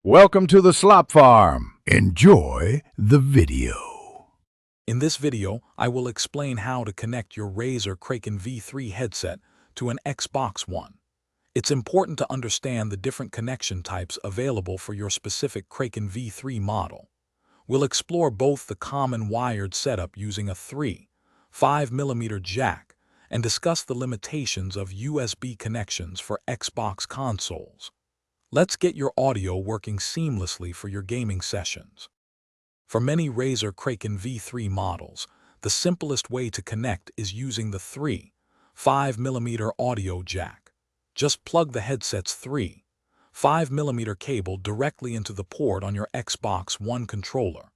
Welcome to the Slop Farm. Enjoy the video. In this video, I will explain how to connect your Razer Kraken V3 headset to an Xbox One. It's important to understand the different connection types available for your specific Kraken V3 model. We'll explore both the common wired setup using a 3.5mm jack and discuss the limitations of USB connections for Xbox consoles. Let's get your audio working seamlessly for your gaming sessions. For many Razer Kraken V3 models, the simplest way to connect is using the 3.5mm audio jack. Just plug the headset's 3.5mm cable directly into the port on your Xbox One controller.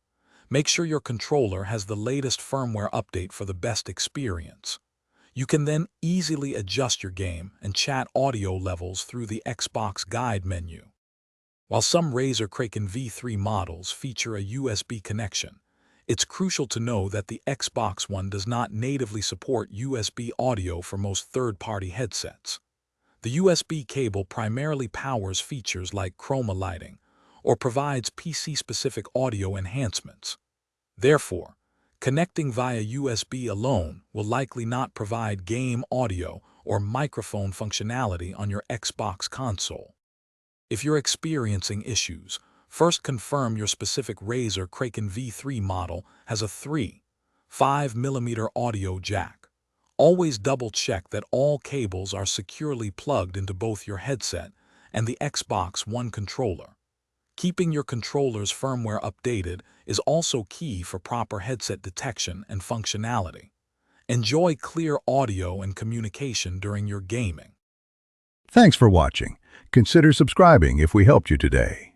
Make sure your controller has the latest firmware update for the best experience. You can then easily adjust your game and chat audio levels through the Xbox Guide menu. While some Razer Kraken V3 models feature a USB connection, it's crucial to know that the Xbox One does not natively support USB audio for most third-party headsets. The USB cable primarily powers features like chroma lighting or provides PC-specific audio enhancements. Therefore, connecting via USB alone will likely not provide game audio or microphone functionality on your Xbox console. If you're experiencing issues, first confirm your specific Razer Kraken V3 model has a 3.5mm audio jack. Always double-check that all cables are securely plugged into both your headset and the Xbox One controller. Keeping your controller's firmware updated is also key for proper headset detection and functionality. Enjoy clear audio and communication during your gaming. Thanks for watching. Consider subscribing if we helped you today.